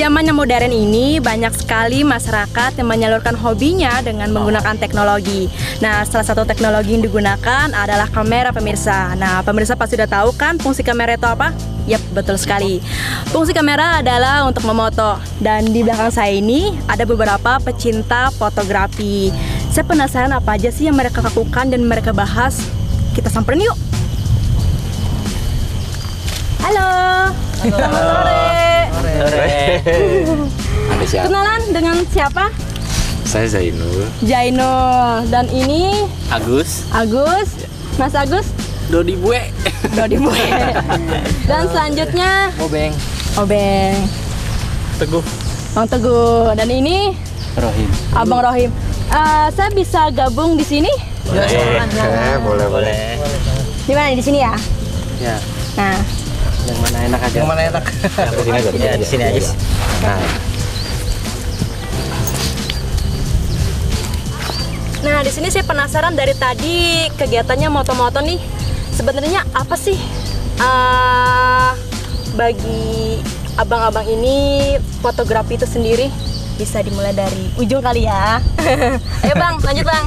zaman yang modern ini banyak sekali masyarakat yang menyalurkan hobinya dengan menggunakan teknologi. Nah, salah satu teknologi yang digunakan adalah kamera, pemirsa. Nah, pemirsa pasti sudah tahu kan fungsi kamera itu apa? Yap, betul sekali. Fungsi kamera adalah untuk memoto. Dan di belakang saya ini ada beberapa pecinta fotografi. Saya penasaran apa aja sih yang mereka lakukan dan mereka bahas. Kita samperin yuk. Halo. Selamat sore. Kenalan dengan siapa? Saya Zainul. Jainul. Dan ini Agus. Agus. Mas Agus. Dodi Bue. Dodi Bue. Dan selanjutnya Obeng. Obeng. Teguh. Bang Teguh. Dan ini Rohim. Abang Rohim. Saya bisa gabung di sini? Boleh. Di mana? Di sini ya? Ya. Nah, Yang mana enak aja. Yang mana enak? Di sini aja. Ya, di sini aja. Nah, di sini saya penasaran dari tadi kegiatannya moto-moto nih. Sebenarnya apa sih bagi abang-abang ini fotografi itu sendiri? Bisa dimulai dari ujung kali ya. Ayo Bang, lanjut Bang.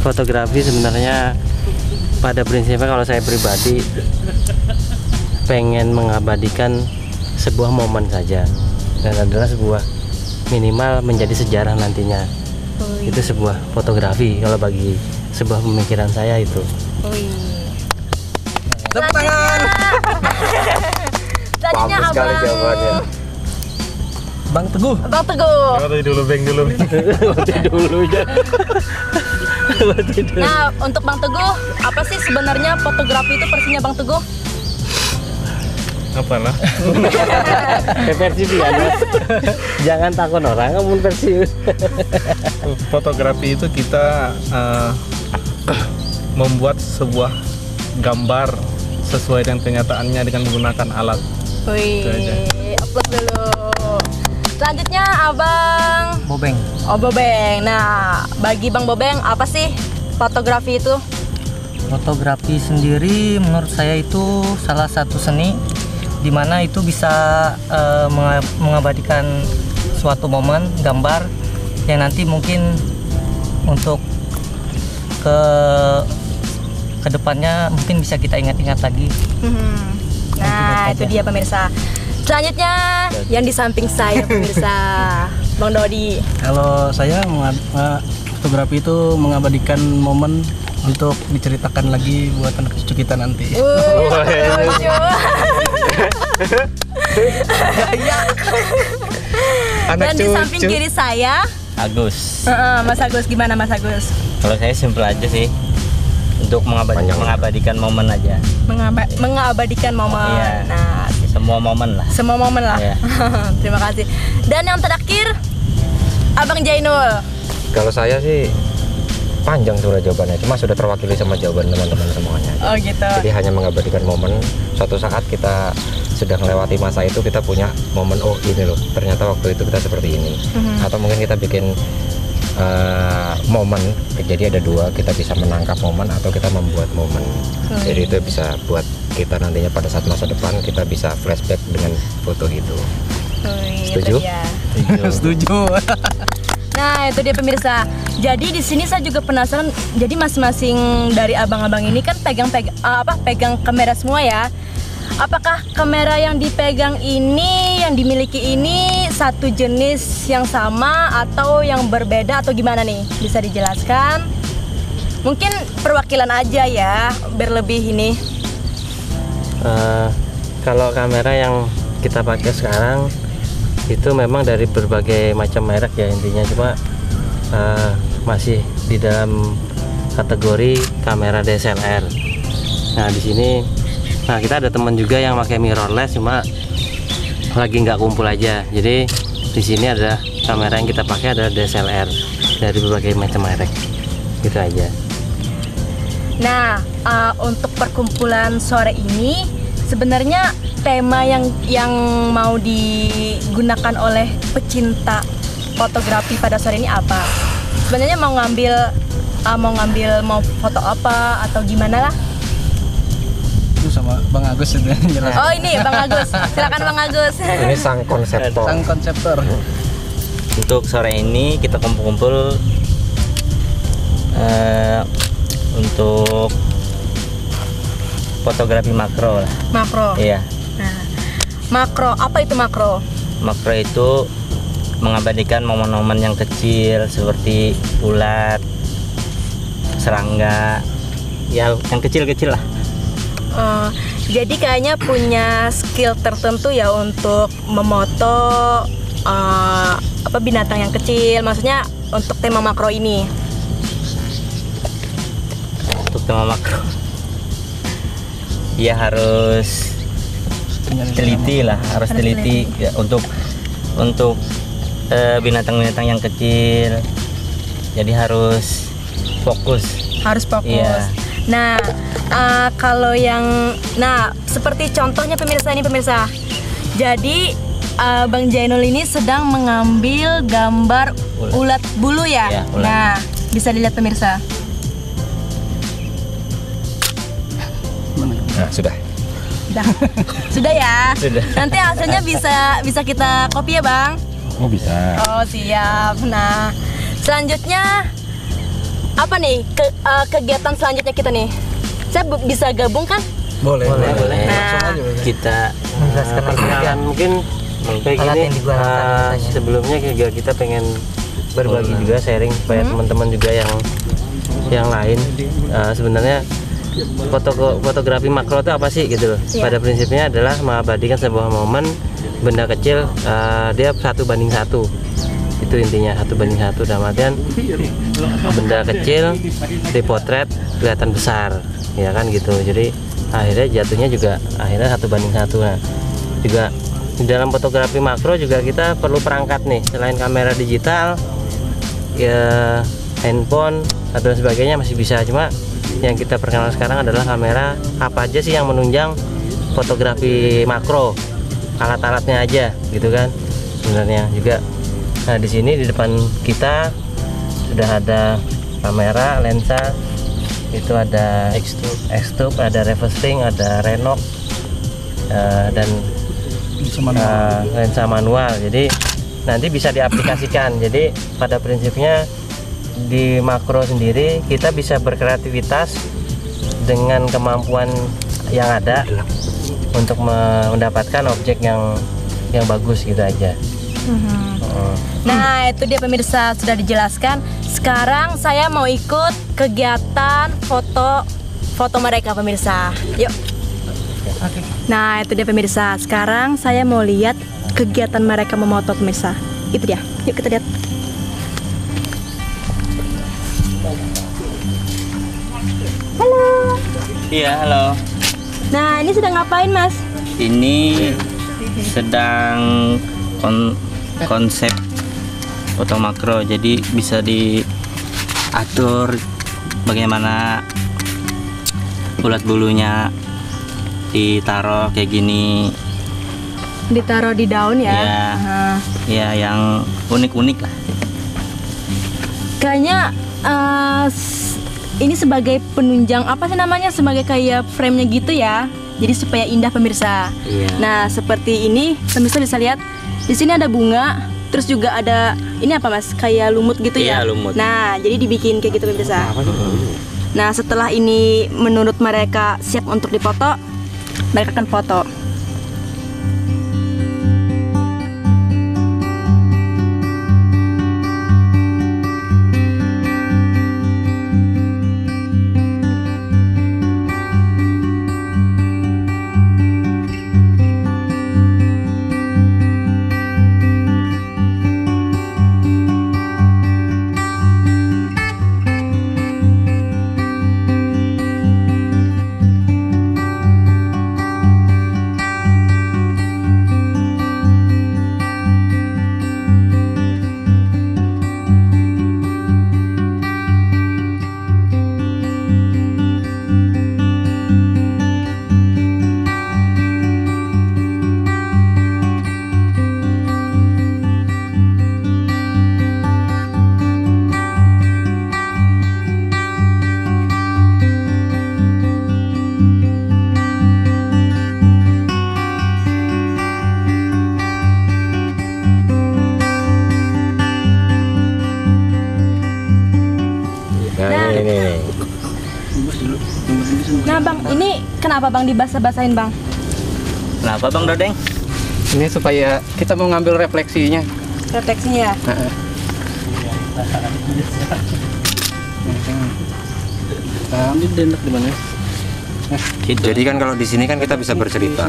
Fotografi sebenarnya pada prinsipnya kalau saya pribadi pengen mengabadikan sebuah momen saja, dan adalah sebuah minimal menjadi sejarah nantinya. Itu sebuah fotografi kalau bagi sebuah pemikiran saya itu. Tepuk tangan. Selanjutnya sekali jawabannya. Bang Teguh. Bang Teguh. Beng dulu. Nah, untuk Bang Teguh, apa sih sebenarnya fotografi itu versinya Bang Teguh? Apalah? Versi dia. Jangan takut orang, kamu versi. Fotografi itu kita membuat sebuah gambar sesuai dengan kenyataannya dengan menggunakan alat. Wih, aplaus dulu. Selanjutnya Abang Bobeng. Oh, Bobeng. Nah, bagi Bang Bobeng, apa sih fotografi itu? Fotografi sendiri menurut saya itu salah satu seni di mana itu bisa mengabadikan suatu momen gambar yang nanti mungkin untuk kedepannya mungkin bisa kita ingat-ingat lagi. Nah, itu dia pemirsa. Selanjutnya yang di samping saya pemirsa, Bang Dodi. Kalau saya fotografi itu mengabadikan momen untuk diceritakan lagi buat anak cucu kita nanti. Lucu. Dan di samping kiri saya Agus. Mas Agus, gimana Mas Agus? Kalau saya simpel aja sih, untuk mengabadikan momen aja. Mengabadikan momen. Iya. Nah, Semua momen lah. semua momen lah. Iya. Terima kasih. Dan yang terakhir, Abang Jainul. Kalau saya sih panjang sebenarnya jawabannya, cuma sudah terwakili sama jawaban teman-teman semuanya. Oh gitu. Jadi hanya mengabadikan momen. Suatu saat kita sudah melewati masa itu, kita punya momen, oh ini loh, ternyata waktu itu kita seperti ini. Atau mungkin kita bikin momen, jadi ada dua, kita bisa menangkap momen atau kita membuat momen. Jadi itu bisa buat kita nantinya pada saat masa depan kita bisa flashback dengan foto itu. Setuju? Setuju. Nah, itu dia pemirsa. Jadi di sini saya juga penasaran. Jadi masing-masing dari abang-abang ini kan pegang kamera semua ya. Apakah kamera yang dipegang ini, yang dimiliki ini satu jenis yang sama atau yang berbeda atau gimana nih? Bisa dijelaskan? Mungkin perwakilan aja ya, biar lebih ini. Kalau kamera yang kita pakai sekarang itu memang dari berbagai macam merek ya intinya, cuma masih di dalam kategori kamera DSLR. Nah di sini, kita ada teman juga yang pakai mirrorless, cuma lagi nggak kumpul aja. Jadi di sini ada kamera yang kita pakai adalah DSLR dari berbagai macam merek, gitu aja. Nah, untuk perkumpulan sore ini sebenarnya tema yang mau digunakan oleh pecinta fotografi pada sore ini apa? Sebenarnya mau ngambil mau foto apa atau gimana lah? Itu sama Bang Agus itu yang jelas. Oh ini Bang Agus, silakan Bang Agus. Ini sang konseptor. Sang konseptor. Untuk sore ini kita kumpul-kumpul untuk fotografi makro lah. Makro. Iya, Nah, makro, apa itu makro? makro itu mengabadikan momen-momen yang kecil seperti ulat, serangga, ya yang kecil-kecil lah. Jadi kayaknya punya skill tertentu ya untuk memoto apa binatang yang kecil. Maksudnya untuk tema makro ini. Untuk tema makro, ya harus teliti lah, harus teliti ya, untuk binatang-binatang yang kecil. Jadi harus fokus. Harus fokus. Iya. Nah, kalau yang, nah seperti contohnya pemirsa. Jadi Bang Jainul ini sedang mengambil gambar ulat bulu ya. Iya, ulat. Nah, bisa dilihat pemirsa. Nah, sudah. Sudah ya. Sudah. Nanti hasilnya bisa kita copy ya Bang. Oh, bisa. Oh siap. Nah, selanjutnya apa nih kegiatan selanjutnya kita nih? Saya bisa gabung kan? Boleh. Nah, Kita Menjelaskan perkenalan mungkin kayak alat gini. yang digunakan biasanya. Sebelumnya juga kita pengen berbagi juga, sharing supaya teman-teman juga yang lain sebenarnya fotografi makro itu apa sih gitu loh. Iya. Pada prinsipnya adalah mengabadikan sebuah momen benda kecil, dia 1:1. Itu intinya 1:1, dalam artian benda kecil dipotret kelihatan besar, ya kan gitu. Jadi akhirnya jatuhnya juga akhirnya 1:1. Nah, juga di dalam fotografi makro juga kita perlu perangkat nih, selain kamera digital ya handphone atau sebagainya masih bisa, cuma yang kita perkenalkan sekarang adalah kamera apa aja sih yang menunjang fotografi makro, alat-alatnya aja gitu kan sebenarnya juga. Nah, di sini di depan kita sudah ada kamera, lensa, itu ada X-tube, ada reversing, ada Renok, dan lensa manual. Jadi nanti bisa diaplikasikan. Jadi pada prinsipnya di makro sendiri kita bisa berkreativitas dengan kemampuan yang ada untuk mendapatkan objek yang bagus gitu aja. nah itu dia pemirsa, sudah dijelaskan. Sekarang saya mau ikut kegiatan foto mereka pemirsa. Yuk. Nah itu dia pemirsa. Sekarang saya mau lihat kegiatan mereka memoto pemirsa. Itu dia. Yuk kita lihat. Iya, halo. Nah ini sedang ngapain Mas? Ini sedang konsep foto makro, jadi bisa diatur bagaimana ulat bulunya ditaruh kayak gini. Ditaruh di daun ya? Iya. Nah, Ya, yang unik-unik lah. kayaknya ini sebagai penunjang apa sih namanya, sebagai kayak frame-nya gitu ya. Jadi supaya indah pemirsa. Iya. Nah seperti ini pemirsa bisa lihat. Di sini ada bunga, terus juga ada ini apa Mas? Kayak lumut gitu ya? Iya, lumut. Nah jadi dibikin kayak gitu pemirsa. Nah setelah ini menurut mereka siap untuk dipoto, mereka akan foto. Nah bang, ini kenapa bang dibasah-basahin bang? Kenapa Bang Dodeng? Ini supaya kita mau ngambil refleksinya. Refleksinya. Nah, ini enak di mana? Jadi kan kalau di sini kan kita bisa bercerita.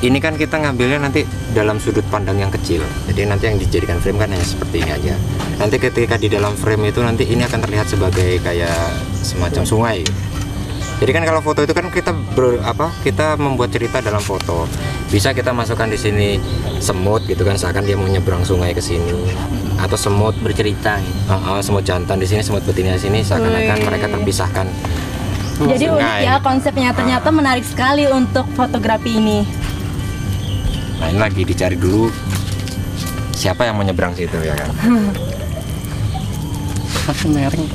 Ini kan kita ngambilnya nanti dalam sudut pandang yang kecil. Jadi nanti yang dijadikan frame kan hanya seperti ini aja. Nanti ketika di dalam frame itu nanti ini akan terlihat sebagai kayak semacam sungai. Jadi kan kalau foto itu kan kita kita membuat cerita dalam foto. Bisa kita masukkan di sini semut gitu kan, seakan dia mau nyebrang sungai ke sini. Atau semut Bercerita gitu. semut jantan di sini, semut betina di sini, seakan-akan mereka terpisahkan. Jadi unik Sungai. ya konsepnya, ternyata menarik sekali untuk fotografi ini. Nah ini lagi dicari dulu siapa yang mau nyebrang situ ya kan. Masih miring.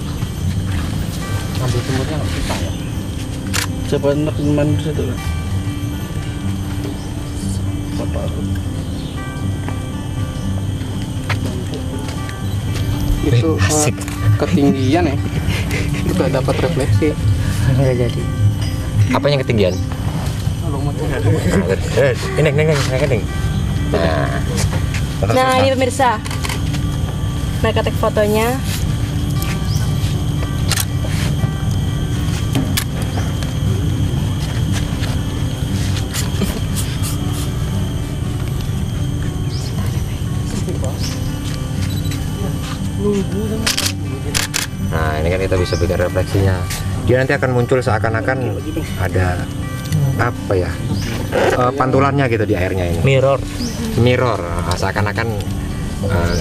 Ambil semutnya nggak bisa ya. Coba enak di mana situ. Itu Asik. ketinggian ya. Itu gak dapat refleksi. Nggak jadi. Apa yang ketinggian? Ini. Nah, Nah ini pemirsa, mereka take fotonya. Nah ini kan kita bisa bikin refleksinya. Dia nanti akan muncul seakan-akan ada apa ya, pantulannya gitu di airnya ini. Mirror, seakan-akan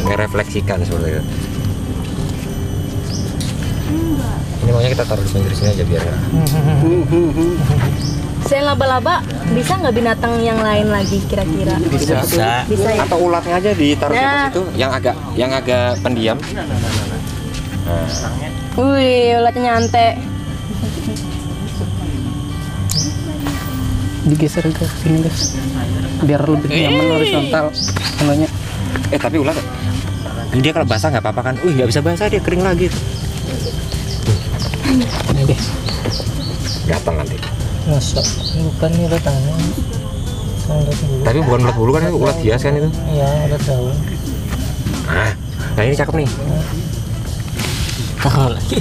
ngerefleksikan seperti itu. Ini maunya kita taruh di pinggir sini aja biar nggak. Selain laba-laba, bisa nggak binatang yang lain lagi kira-kira? Bisa. Bisa ya? Atau ulatnya aja ditaruh di Nah. situ, yang agak pendiam. Wih, ulatnya nyantai. Digeser ke sini guys. Biar lebih nyaman horizontal. Anunya. Tapi ulat, dia kalau basah nggak apa-apa kan? Nggak bisa basah, dia kering lagi. Gatal nanti. Masa bukan nih udah tangan. Tapi bukan ulat bulu kan, itu ulat hias kan itu. Iya, udah daun. Nah ini cakep nih. Tahu lagi.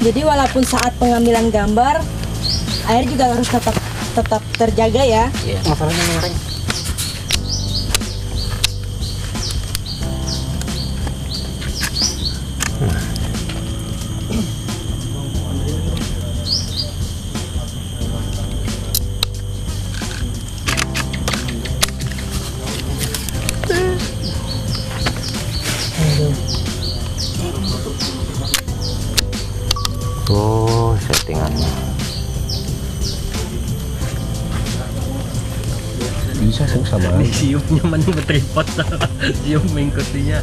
Jadi walaupun saat pengambilan gambar, air juga harus tetap terjaga ya. Masalahnya miring. Oh, settingannya. Bisa sih sama. Sium nyaman bertripod, sium mengikutinya.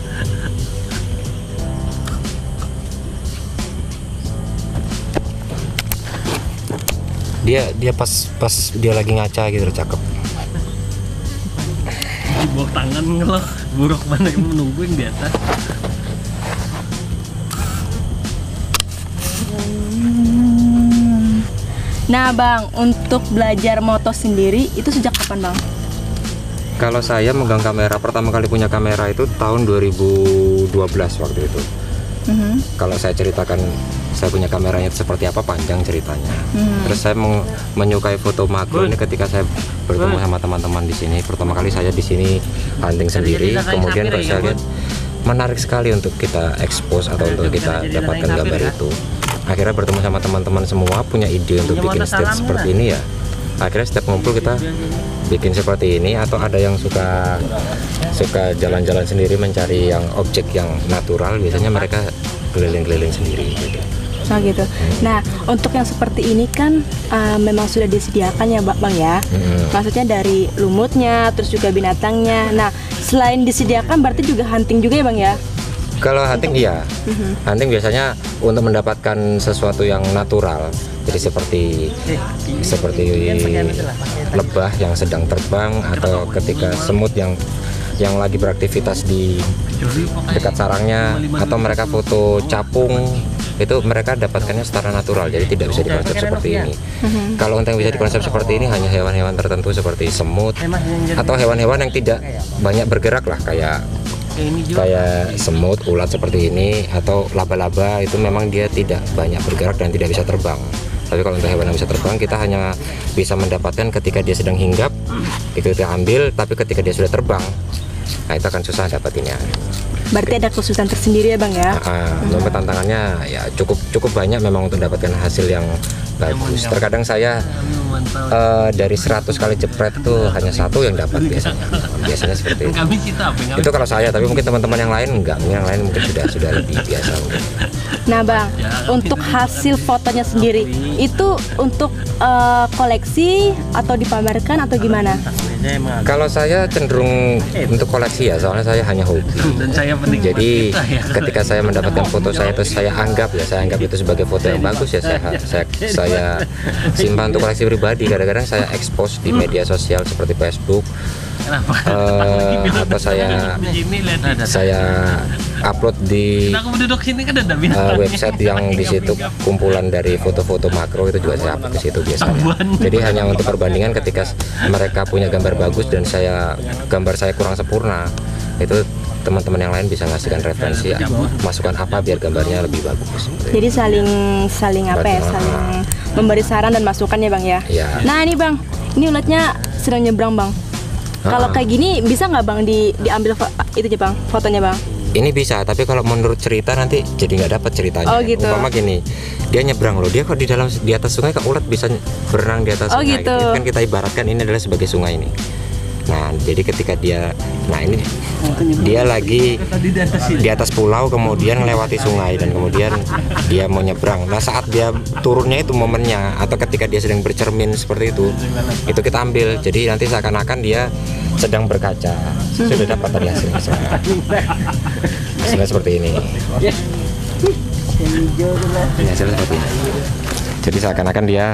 Dia pas dia lagi ngaca gitu cakep. Di bawah tangan ngeloh, buruk mana yang menungguin di atas. Nah bang, untuk belajar moto sendiri itu sejak kapan bang? Kalau saya megang kamera, pertama kali punya kamera itu tahun 2012 waktu itu. Kalau saya ceritakan saya punya kameranya itu seperti apa, panjang ceritanya. Terus saya menyukai foto makro ini ketika saya bertemu sama teman-teman di sini. Pertama kali saya di sini hunting sendiri, kemudian kalau saya lihat menarik sekali untuk kita expose atau untuk kita dapatkan gambar itu. Akhirnya bertemu sama teman-teman semua punya ide untuk bikin stage seperti ini ya. Akhirnya setiap ngumpul kita bikin seperti ini, atau ada yang suka jalan-jalan sendiri mencari yang objek yang natural, biasanya mereka keliling-keliling sendiri gitu. Oh gitu. Nah untuk yang seperti ini kan memang sudah disediakan ya bang ya. Maksudnya dari lumutnya, terus juga binatangnya. Nah selain disediakan berarti juga hunting juga ya bang ya? Kalau hunting iya, hunting biasanya untuk mendapatkan sesuatu yang natural. Jadi seperti lebah yang sedang terbang, atau ketika semut yang lagi beraktivitas di dekat sarangnya, atau mereka foto capung, itu mereka dapatkannya secara natural, jadi tidak bisa dikonsep seperti ini. Kalau untuk yang bisa dikonsep seperti ini hanya hewan-hewan tertentu seperti semut atau hewan-hewan yang tidak banyak bergerak lah, kayak semut, ulat seperti ini, atau laba-laba, itu memang dia tidak banyak bergerak dan tidak bisa terbang. Tapi kalau untuk hewan yang bisa terbang, kita hanya bisa mendapatkan ketika dia sedang hinggap, itu kita ambil, tapi ketika dia sudah terbang, nah itu akan susah dapatinnya. Berarti ada kesulitan tersendiri ya Bang ya? Memang tantangannya ya cukup banyak memang untuk dapatkan hasil yang bagus. Terkadang saya dari 100 kali jepret tuh hanya 1 yang dapat biasanya seperti itu. Itu kalau saya, tapi mungkin teman-teman yang lain enggak, yang lain mungkin sudah lebih biasa mungkin. Nah Bang, untuk hasil fotonya sendiri itu untuk koleksi atau dipamerkan atau gimana? Kalau saya cenderung untuk koleksi ya, soalnya saya hanya hobi. Jadi ketika saya mendapatkan foto saya itu saya anggap itu sebagai foto yang bagus ya, saya simpan untuk koleksi pribadi. Kadang-kadang saya expose di media sosial seperti Facebook, atau saya upload di website yang di situ kumpulan dari foto-foto makro, itu juga saya upload ke situ biasanya. Jadi hanya untuk perbandingan, ketika mereka punya gambar bagus dan gambar saya kurang sempurna, itu teman-teman yang lain bisa ngasihkan referensi ya, masukan apa biar gambarnya lebih bagus. Jadi saling memberi saran dan masukan ya Bang ya. Nah ini Bang, ini ulatnya sedang nyebrang Bang. Kalau kayak gini bisa nggak Bang diambil itu aja Bang, fotonya Bang? Ini bisa, tapi kalau menurut cerita nanti jadi nggak dapat ceritanya. Oh gitu. Umpama gini, dia nyebrang loh, dia kok di atas sungai, kok ulat bisa berenang di atas sungai? Gitu. Kan kita ibaratkan ini adalah sebagai sungai ini. Nah, jadi ketika dia lagi di atas pulau, kemudian melewati sungai, dan kemudian dia mau nyebrang. Nah, saat dia turunnya itu momennya, atau ketika dia sedang bercermin seperti itu kita ambil. Jadi nanti seakan-akan dia sedang berkaca. Sudah dapat tadi hasilnya. Hasilnya seperti ini. Hasilnya seperti ini. Jadi seakan-akan dia,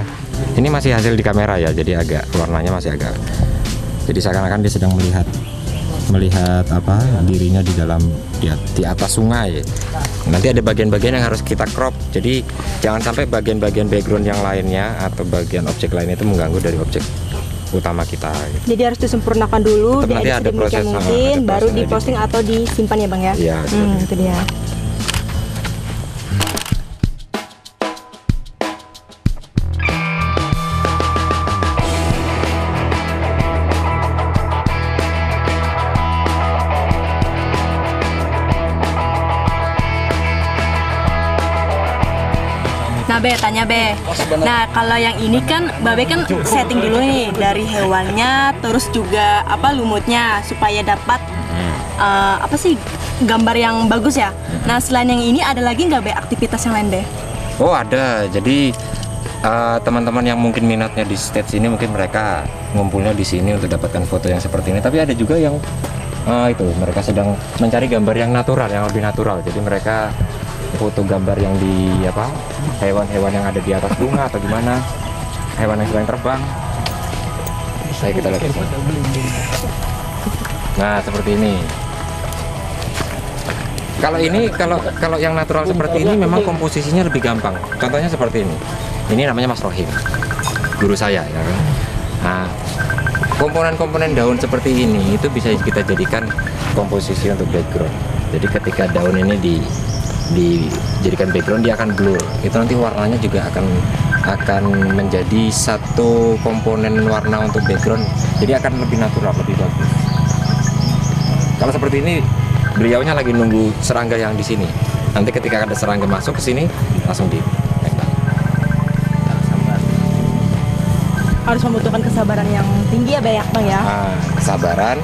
ini masih hasil di kamera ya, jadi agak warnanya masih agak. Jadi seakan-akan dia sedang melihat dirinya di atas sungai. Nanti ada bagian-bagian yang harus kita crop. Jadi jangan sampai bagian-bagian background yang lainnya atau bagian objek lain itu mengganggu dari objek utama kita. Jadi harus disempurnakan dulu, nanti ada proses mungkin baru diposting atau disimpan ya Bang ya. Iya. Itu dia. Nah Be, tanya Be. Nah kalau yang ini kan Babe kan setting dulu nih dari hewannya, terus juga lumutnya supaya dapat gambar yang bagus ya. Nah selain yang ini ada lagi nggak Be aktivitas yang lain Be? Oh ada. Jadi teman-teman yang mungkin minatnya di stage ini, mungkin mereka ngumpulnya di sini untuk dapatkan foto yang seperti ini. Tapi ada juga yang mereka sedang mencari gambar yang natural, yang lebih natural. Jadi mereka foto gambar yang di hewan-hewan yang ada di atas bunga atau gimana, hewan yang sedang terbang. Kita lihat. Nah seperti ini. Kalau yang natural seperti ini memang komposisinya lebih gampang. Contohnya seperti ini. Ini namanya Mas Rohim, guru saya ya kan. Nah komponen-komponen daun seperti ini itu bisa kita jadikan komposisi untuk background. Jadi ketika daun ini dijadikan background, dia akan blur. Itu nanti warnanya juga akan menjadi satu komponen warna untuk background. Jadi akan lebih natural, lebih bagus. Kalau seperti ini, beliaunya lagi nunggu serangga yang di sini. Nanti ketika ada serangga masuk ke sini, langsung di. Harus membutuhkan kesabaran yang tinggi ya Bang ya. Kesabaran,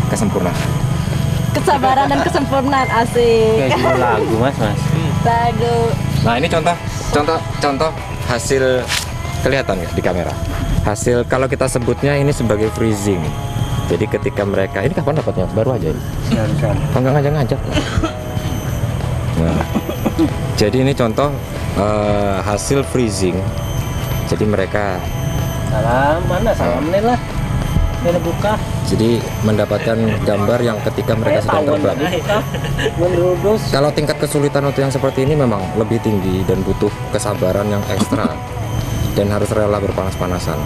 kesempurnaan. Kesabaran dan kesempurnaan, asik. Kayak lagu mas. Lagu. Nah ini contoh hasil, kelihatan ya di kamera. Hasil kalau kita sebutnya ini sebagai freezing. Jadi ketika mereka ini kapan dapatnya? Baru aja ini. Enggak ngajak-ngajak. Nah, jadi ini contoh hasil freezing. Jadi mereka salam menit lah. Ini buka. jadi mendapatkan gambar yang ketika mereka sedang terbang. Menurudus. Kalau tingkat kesulitan untuk yang seperti ini memang lebih tinggi dan butuh kesabaran yang ekstra dan harus rela berpanas-panasan.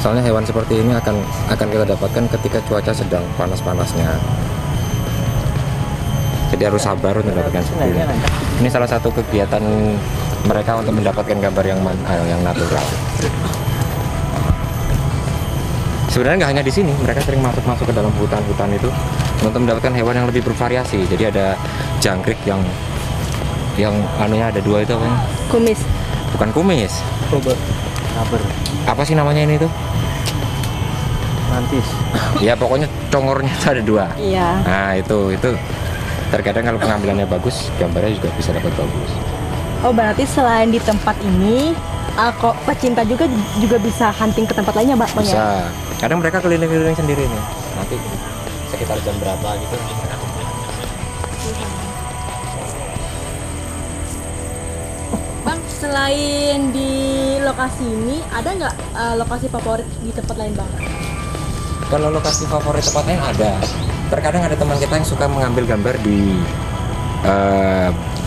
Soalnya hewan seperti ini akan kita dapatkan ketika cuaca sedang panas-panasnya. Jadi harus sabar untuk mendapatkan seperti ini. Ini salah satu kegiatan mereka untuk mendapatkan gambar yang natural. Sebenarnya nggak hanya di sini, mereka sering masuk ke dalam hutan-hutan itu untuk mendapatkan hewan yang lebih bervariasi. Jadi ada jangkrik yang anunya ada 2 itu apa? Kumis. Bukan kumis. Kabar. Apa sih namanya ini tuh? Mantis. Ya pokoknya congornya itu ada 2. Iya. Nah itu terkadang kalau pengambilannya bagus, gambarnya juga bisa dapat bagus. Oh berarti selain di tempat ini, kok pecinta juga bisa hunting ke tempat lainnya, Bang? Bisa. Ya? Kadang mereka keliling-keliling sendiri nih. Nanti sekitar jam berapa gitu. Bang, selain di lokasi ini, ada nggak lokasi favorit di tempat lain, Bang? Kalau lokasi favorit tempat lain ada. Terkadang ada teman kita yang suka mengambil gambar di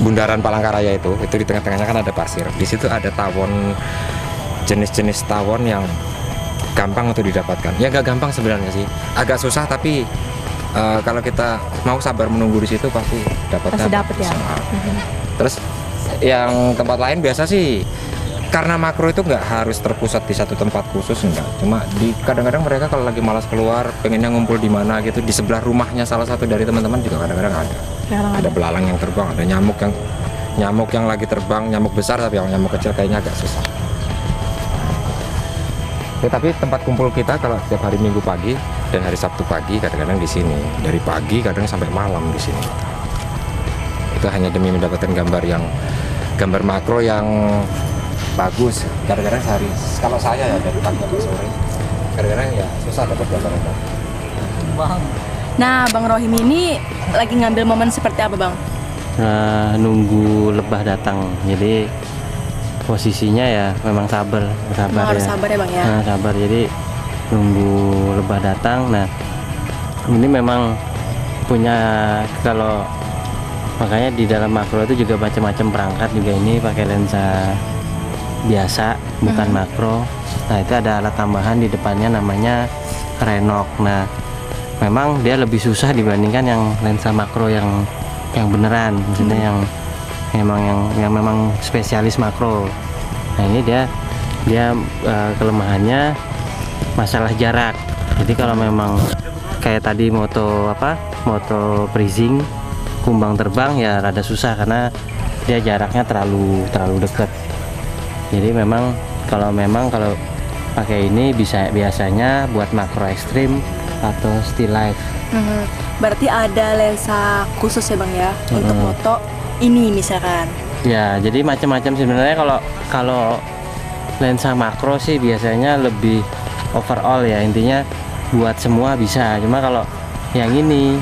bundaran Palangkaraya itu di tengah-tengahnya kan ada pasir. Di situ ada tawon, jenis-jenis tawon yang gampang untuk didapatkan. Ya nggak gampang sebenarnya sih, agak susah tapi kalau kita mau sabar menunggu di situ pasti dapatnya. Pasti dapat ya. Terus yang tempat lain biasa sih karena makro itu nggak harus terpusat di satu tempat khusus, enggak. Cuma di kadang-kadang mereka kalau lagi malas keluar, pengennya ngumpul di mana gitu, di sebelah rumahnya salah satu dari teman-teman juga kadang-kadang ada. Ada belalang yang terbang, ada nyamuk yang lagi terbang, nyamuk besar tapi yang nyamuk kecil kayaknya agak susah. Ya, tapi tempat kumpul kita kalau setiap hari Minggu pagi dan hari Sabtu pagi kadang-kadang di sini. Dari pagi kadang sampai malam di sini. Itu hanya demi mendapatkan gambar makro yang bagus. Kadang-kadang sehari, kalau saya ya dari pagi sampai sore, kadang-kadang ya susah dapat gambar yang bagus. Nah, Bang Rohim ini lagi ngambil momen seperti apa, Bang? Nunggu lebah datang. Jadi posisinya ya memang sabar Harus ya. sabar ya, Bang ya. Nah, sabar. Jadi nunggu lebah datang. Nah, ini memang punya makanya di dalam makro itu juga macam-macam perangkat juga, ini pakai lensa biasa bukan makro. Nah, itu ada alat tambahan di depannya namanya Renok. Nah, memang dia lebih susah dibandingkan yang lensa makro yang beneran, maksudnya yang memang spesialis makro. Nah, ini dia kelemahannya masalah jarak. Jadi kalau memang kayak tadi moto freezing, kumbang terbang ya rada susah karena dia jaraknya terlalu dekat. Jadi memang kalau pakai ini biasanya buat makro ekstrim atau still life. Berarti ada lensa khusus ya, Bang ya, untuk foto ini misalkan. Ya, jadi macam-macam sebenarnya. Kalau lensa makro sih biasanya lebih overall ya, intinya buat semua bisa. Cuma kalau yang ini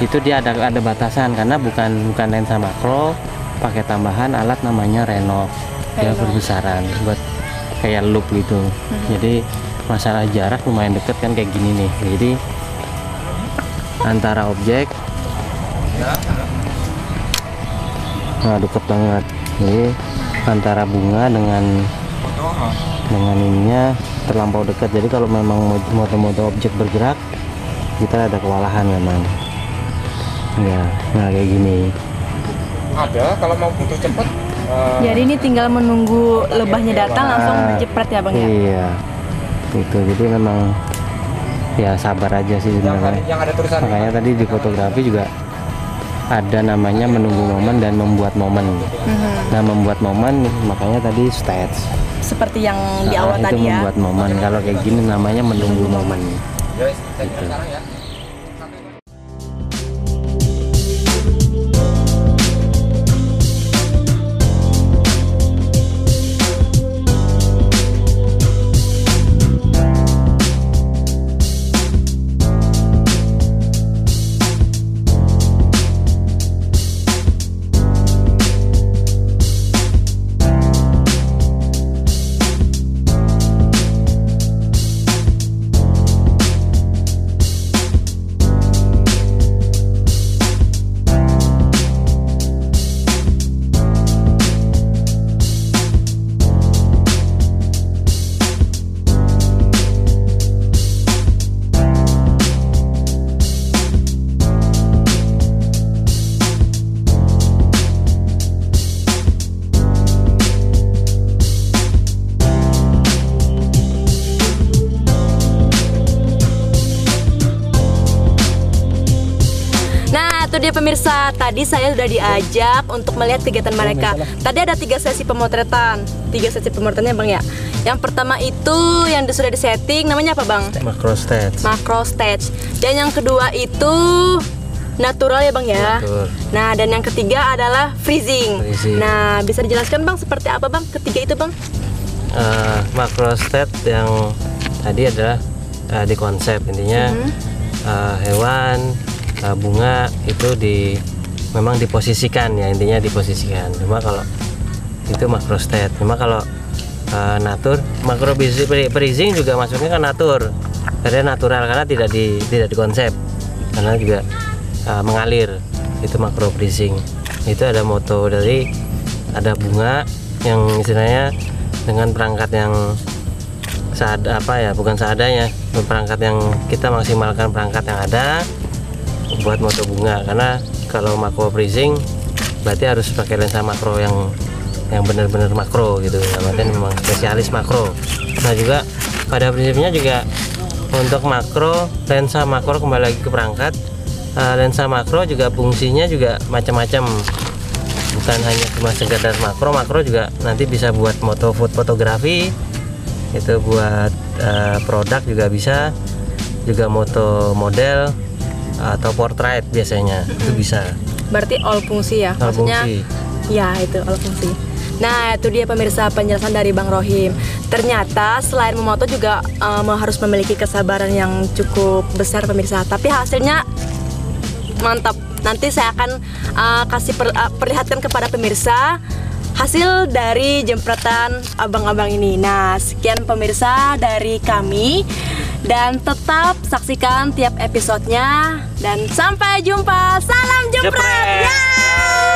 itu dia ada batasan karena bukan lensa makro, pakai tambahan alat namanya Renok. Dia berbesaran buat kayak loop gitu. Jadi masalah jarak lumayan deket kan kayak gini nih. Jadi antara objek deket banget. Jadi antara bunga dengan ininya terlampau dekat. Jadi kalau memang moto-moto objek bergerak kita ada kewalahan memang. Ya, nah kayak gini. Ada kalau mau butuh cepet. Jadi ini tinggal menunggu lebahnya datang langsung jepret ya, Bang ya. Iya. Itu jadi memang ya sabar aja sih sebenarnya. Makanya tadi di fotografi juga ada namanya menunggu momen dan membuat momen. Nah, membuat momen makanya tadi stage. Seperti yang di awal itu tadi ya. Membuat momen. Kalau kayak gini namanya menunggu momen. Gitu. pemirsa, tadi saya sudah diajak untuk melihat kegiatan mereka. Tadi ada 3 sesi pemotretan. 3 sesi pemotretannya Bang ya. Yang pertama itu yang sudah disetting namanya apa Bang? Macro stage. Macro stage. Dan yang kedua itu natural ya Bang ya. Betul. Nah, dan yang ketiga adalah freezing. Nah, bisa dijelaskan Bang seperti apa Bang ketiga itu Bang? Macro stage yang tadi adalah di konsep intinya hewan, bunga itu memang diposisikan ya, intinya diposisikan. Cuma kalau itu macro state. Cuma kalau natur, macro freezing juga masuknya kan natur. Karena natural karena tidak di konsep. Karena juga mengalir. Itu macro freezing. Itu ada moto dari ada bunga yang istilahnya dengan perangkat yang bukan seadanya, perangkat yang kita maksimalkan perangkat yang ada buat moto bunga. Karena kalau macro freezing berarti harus pakai lensa makro yang benar-benar makro gitu, artinya memang spesialis makro. Nah juga pada prinsipnya juga untuk makro, lensa makro kembali lagi ke perangkat, lensa makro juga fungsinya juga macam-macam, bukan hanya cuma sekedar makro juga nanti bisa buat moto fotografi, itu buat produk juga bisa, juga moto model atau portrait biasanya itu bisa. Berarti all fungsi ya, All maksudnya fungsi. ya itu all fungsi. Nah itu dia pemirsa penjelasan dari Bang Rohim. Ternyata selain memoto juga harus memiliki kesabaran yang cukup besar pemirsa. Tapi hasilnya mantap. Nanti saya akan kasih perlihatkan kepada pemirsa hasil dari jempretan abang-abang ini. Nah sekian pemirsa dari kami. Dan tetap saksikan tiap episodenya. Dan sampai jumpa. Salam jempret. Yeay!